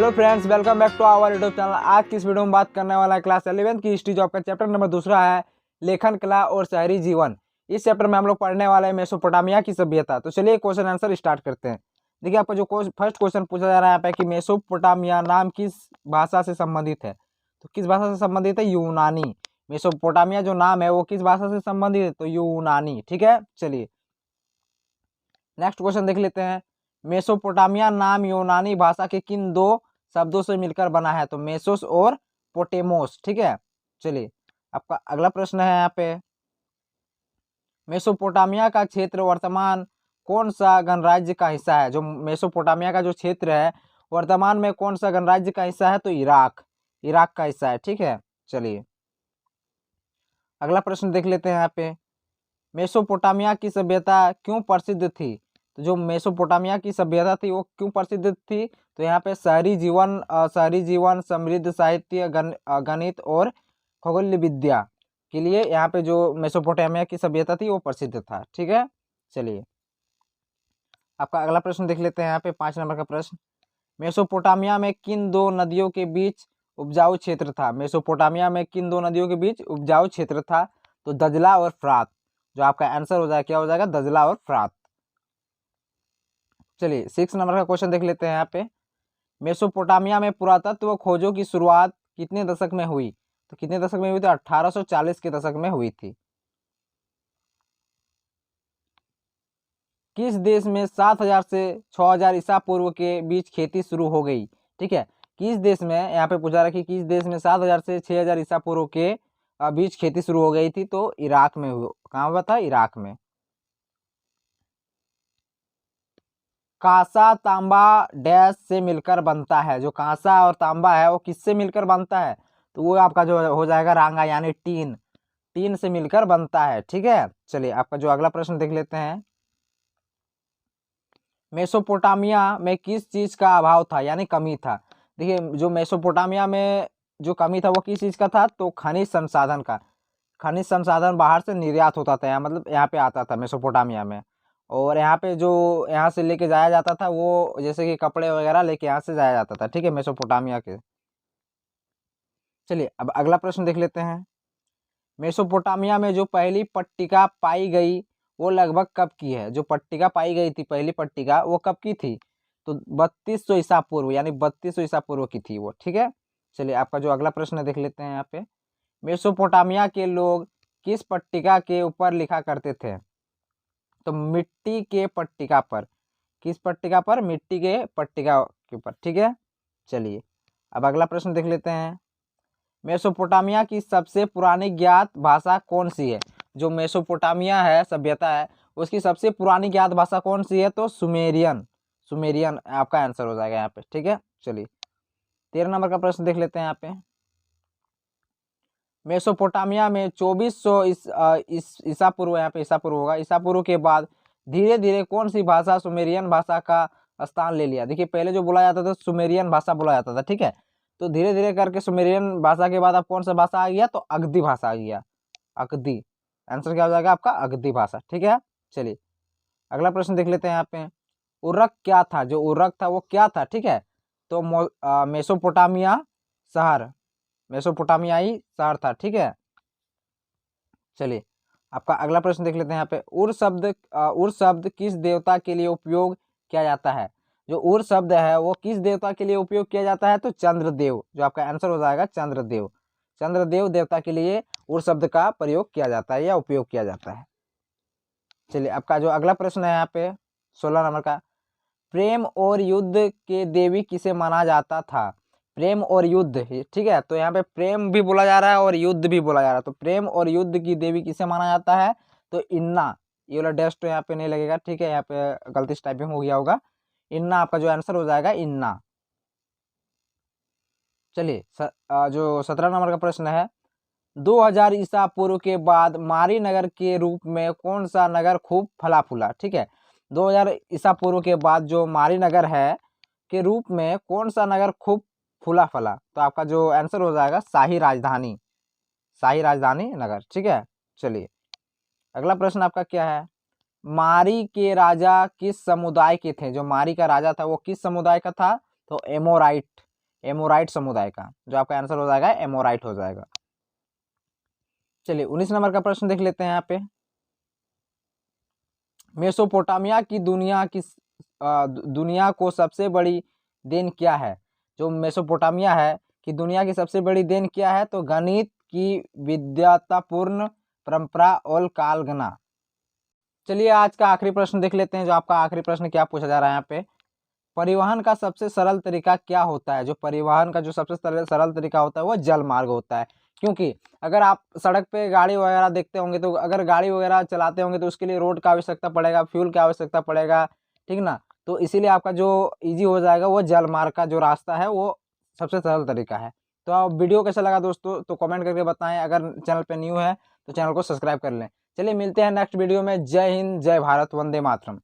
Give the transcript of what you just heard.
Hello friends, welcome back to our YouTube channel. आज की इस वीडियो में बात करने वाला है क्लास 11 की हिस्ट्री, जो आपका चैप्टर नंबर दूसरा है, लेखन कला और शहरी जीवन। इस चैप्टर में हम लोग पढ़ने वाले हैं मेसोपोटामिया की सभ्यता। तो चलिए क्वेश्चन आंसर स्टार्ट करते हैं। देखिए, आपका जो फर्स्ट क्वेश्चन पूछा जा रहा है यहाँ पे कि मेसोपोटामिया नाम किस भाषा से संबंधित है। तो किस भाषा से संबंधित है? यूनानी। मेसोपोटामिया जो नाम है वो किस भाषा से संबंधित है? तो यूनानी। ठीक है, चलिए नेक्स्ट क्वेश्चन देख लेते हैं। मेसोपोटामिया नाम यूनानी भाषा के किन दो शब्दों से मिलकर बना है? तो मेसोस और पोटेमोस। ठीक है, चलिए आपका अगला प्रश्न है यहाँ पे, मेसोपोटामिया का क्षेत्र वर्तमान कौन सा गणराज्य का हिस्सा है? जो मेसोपोटामिया का जो क्षेत्र है वर्तमान में कौन सा गणराज्य का हिस्सा है? तो इराक। इराक का हिस्सा है। ठीक है, चलिए अगला प्रश्न देख लेते हैं यहाँ पे, मेसोपोटामिया की सभ्यता क्यों प्रसिद्ध थी? तो जो मेसोपोटामिया की सभ्यता थी वो क्यों प्रसिद्ध थी? तो यहाँ पे शहरी जीवन, समृद्ध साहित्य, गणित और खगोलीय विद्या के लिए यहाँ पे जो मेसोपोटामिया की सभ्यता थी वो प्रसिद्ध था। ठीक है, चलिए आपका अगला प्रश्न देख लेते हैं यहाँ पे, 5 नंबर का प्रश्न, मेसोपोटामिया में किन दो नदियों के बीच उपजाऊ क्षेत्र था? मेसोपोटामिया में किन दो नदियों के बीच उपजाऊ क्षेत्र था? तो दजला और फ्रात। जो आपका आंसर हो जाएगा, क्या हो जाएगा? दजला और फ्रात। चलिए 6 नंबर का क्वेश्चन देख लेते हैं यहाँ पे, मेसोपोटामिया में पुरातत्व खोजों की शुरुआत कितने दशक में हुई? तो कितने दशक में हुई थी? 1840 के दशक में हुई थी। किस देश में 7000 से 6000 ईसा पूर्व के बीच खेती शुरू हो गई? ठीक है, किस देश में, यहाँ पे पूछा रहा कि किस देश में 7000 से 6000 ईसा पूर्व के बीच खेती शुरू हो गई थी? तो इराक में हुई। कहाँ हुआ था? इराक में। कांसा तांबा डैश से मिलकर बनता है। जो कांसा और तांबा है वो किससे मिलकर बनता है? तो वो आपका जो हो जाएगा रांगा, यानी टीन। टीन से मिलकर बनता है। ठीक है, चलिए आपका जो अगला प्रश्न देख लेते हैं, मेसोपोटामिया में किस चीज का अभाव था, यानी कमी था? देखिए, जो मेसोपोटामिया में जो कमी था वो किस चीज का था? तो खनिज संसाधन का। खनिज संसाधन बाहर से निर्यात होता था, मतलब यहाँ पे आता था मेसोपोटामिया में। और यहाँ पे जो यहाँ से लेके जाया जाता था वो, जैसे कि कपड़े वगैरह लेके यहाँ से जाया जाता था। ठीक है, मेसोपोटामिया के। चलिए अब अगला प्रश्न देख लेते हैं, मेसोपोटामिया में जो पहली पट्टिका पाई गई वो लगभग कब की है? जो पट्टिका पाई गई थी, पहली पट्टिका, वो कब की थी? तो 3200 ईसा पूर्व, यानी 3200 ईसा पूर्व की थी वो। ठीक है, चलिए आपका जो अगला प्रश्न देख लेते हैं यहाँ पे, मेसोपोटामिया के लोग किस पट्टिका के ऊपर लिखा करते थे? तो मिट्टी के पट्टिका पर। किस पट्टिका पर? मिट्टी के पट्टिका के ऊपर। ठीक है, चलिए अब अगला प्रश्न देख लेते हैं, मेसोपोटामिया की सबसे पुरानी ज्ञात भाषा कौन सी है? जो मेसोपोटामिया है, सभ्यता है, उसकी सबसे पुरानी ज्ञात भाषा कौन सी है? तो सुमेरियन। सुमेरियन आपका आंसर हो जाएगा यहाँ पे। ठीक है, चलिए 13 नंबर का प्रश्न देख लेते हैं यहाँ पे, मेसोपोटामिया में 2400 ईसा पूर्व, यहाँ पे ईसा पूर्व होगा, ईसा पूर्व के बाद धीरे धीरे कौन सी भाषा सुमेरियन भाषा का स्थान ले लिया? देखिए, पहले जो बोला जाता था सुमेरियन भाषा बोला जाता था। ठीक है, तो धीरे धीरे करके सुमेरियन भाषा के बाद अब कौन सा भाषा आ गया? तो अगधी भाषा आ गया। अगधी। आंसर क्या हो जाएगा आपका? अगधी भाषा। ठीक है, चलिए अगला प्रश्न देख लेते हैं यहाँ पे, उर्रक क्या था? जो उर्रक था वो क्या था? ठीक है, तो मेसोपोटामिया शहर, मेसोपोटामियाई शहर था। ठीक है, चलिए आपका अगला प्रश्न देख लेते हैं यहाँ पे, उर शब्द किस देवता के लिए उपयोग किया जाता है? जो उर शब्द है वो किस देवता के लिए उपयोग किया जाता है? तो चंद्रदेव। जो आपका आंसर हो जाएगा चंद्रदेव। चंद्रदेव देवता के लिए उर शब्द का प्रयोग किया जाता है या उपयोग किया जाता है। चलिए आपका जो अगला प्रश्न है यहाँ पे 16 नंबर का, प्रेम और युद्ध के देवी किसे माना जाता था? प्रेम और युद्ध, ठीक है, तो यहाँ पे प्रेम भी बोला जा रहा है और युद्ध भी बोला जा रहा है, तो प्रेम और युद्ध की देवी किसे माना जाता है? तो इन्ना। ये वाला डैश तो यहाँ पे नहीं लगेगा। ठीक है, यहाँ पे गलती से टाइपिंग हो गया होगा। इन्ना आपका जो आंसर हो जाएगा, इन्ना। चलिए जो 17 नंबर का प्रश्न है, 2000 ईसा पूर्व के बाद मारी नगर के रूप में कौन सा नगर खूब फला फूला? ठीक है, 2000 ईसा पूर्व के बाद जो मारी नगर है के रूप में कौन सा नगर खूब फूला फला? तो आपका जो आंसर हो जाएगा शाही राजधानी। शाही राजधानी नगर। ठीक है, चलिए अगला प्रश्न आपका क्या है, मारी के राजा किस समुदाय के थे? जो मारी का राजा था वो किस समुदाय का था? तो एमोराइट। एमोराइट समुदाय का। जो आपका आंसर हो जाएगा एमोराइट हो जाएगा। चलिए 19 नंबर का प्रश्न देख लेते हैं यहाँ पे। मेसोपोटामिया की दुनिया को सबसे बड़ी देन क्या है? जो मेसोपोटामिया है कि दुनिया की सबसे बड़ी देन क्या है? तो गणित की विद्वतापूर्ण परंपरा और कालगणना। चलिए आज का आखिरी प्रश्न देख लेते हैं। जो आपका आखिरी प्रश्न क्या पूछा जा रहा है यहाँ पे, परिवहन का सबसे सरल तरीका क्या होता है? जो परिवहन का जो सबसे सरल तरीका होता है वो जल मार्ग होता है। क्योंकि अगर आप सड़क पे गाड़ी वगैरह देखते होंगे तो अगर गाड़ी वगैरह चलाते होंगे तो उसके लिए रोड का आवश्यकता पड़ेगा, फ्यूल की आवश्यकता पड़ेगा, ठीक ना। तो इसीलिए आपका जो ईजी हो जाएगा वो जल मार्ग का जो रास्ता है वो सबसे सरल तरीका है। तो आप वीडियो कैसा लगा दोस्तों तो कमेंट करके बताएं। अगर चैनल पे न्यू है तो चैनल को सब्सक्राइब कर लें। चलिए मिलते हैं नेक्स्ट वीडियो में। जय हिंद, जय भारत, वंदे मातरम।